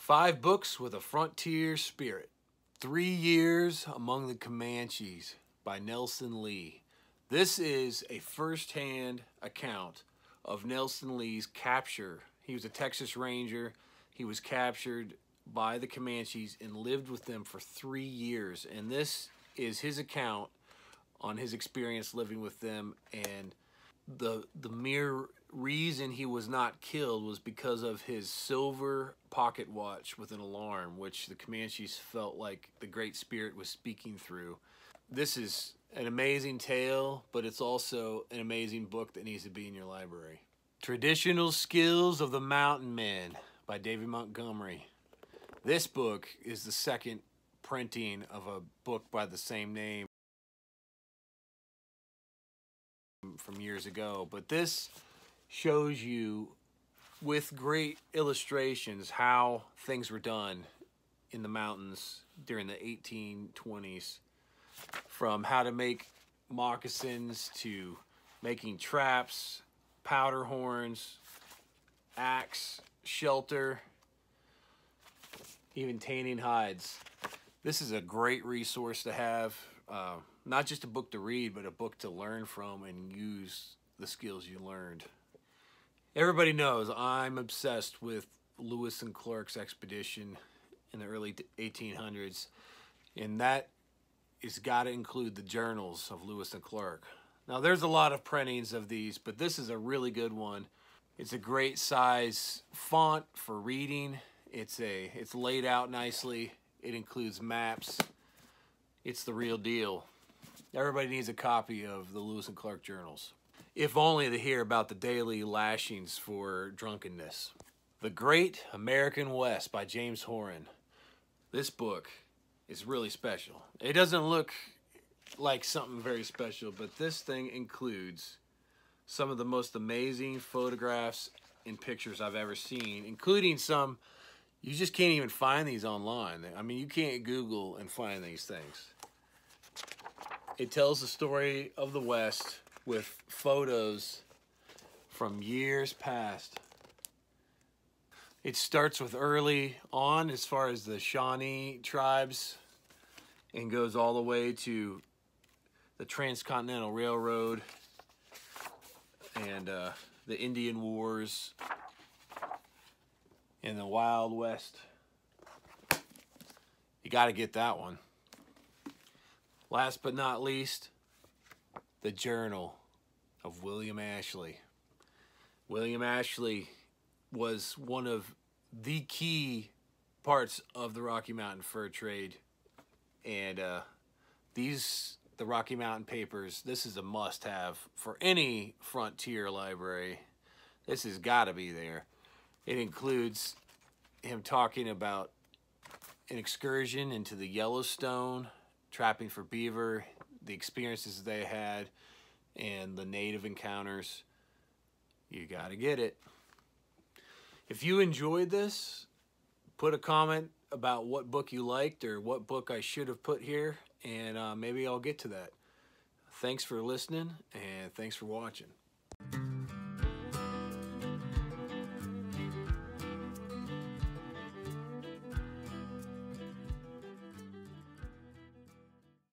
5 books with a frontier spirit. 3 years among the Comanches by Nelson Lee. This is a first-hand account of Nelson Lee's capture. He was a Texas Ranger. He was captured by the Comanches and lived with them for 3 years. And this is his account on his experience living with them. And the mere reason he was not killed was because of his silver pocket watch with an alarm, which the Comanches felt like the Great Spirit was speaking through. This is an amazing tale, but it's also an amazing book that needs to be in your library. Traditional Skills of the Mountain Men by David Montgomery. This book is the second printing of a book by the same name from years ago, but this shows you with great illustrations how things were done in the mountains during the 1820s, from how to make moccasins to making traps, powder horns, axe, shelter, even tanning hides. This is a great resource to have, not just a book to read, but a book to learn from and use the skills you learned. Everybody knows I'm obsessed with Lewis and Clark's expedition in the early 1800s, and that has got to include the journals of Lewis and Clark. Now, there's a lot of printings of these, but this is a really good one. It's a great size font for reading. It's laid out nicely. It includes maps. It's the real deal. Everybody needs a copy of the Lewis and Clark journals, if only to hear about the daily lashings for drunkenness. The Great American West by James Horan. This book is really special. It doesn't look like something very special, but this thing includes some of the most amazing photographs and pictures I've ever seen, including some, you just can't even find these online. I mean, you can't Google and find these things. It tells the story of the West with photos from years past. It starts with early on as far as the Shawnee tribes and goes all the way to the Transcontinental Railroad and the Indian Wars and the Wild West. You got to get that one. Last but not least, the Journal of William Ashley. William Ashley was one of the key parts of the Rocky Mountain fur trade, and the Rocky Mountain Papers, this is a must-have for any frontier library. This has got to be there. It includes him talking about an excursion into the Yellowstone, trapping for beaver, the experiences they had, and the native encounters. You got to get it. If you enjoyed this, put a comment about what book you liked or what book I should have put here, and maybe I'll get to that. Thanks for listening, and thanks for watching.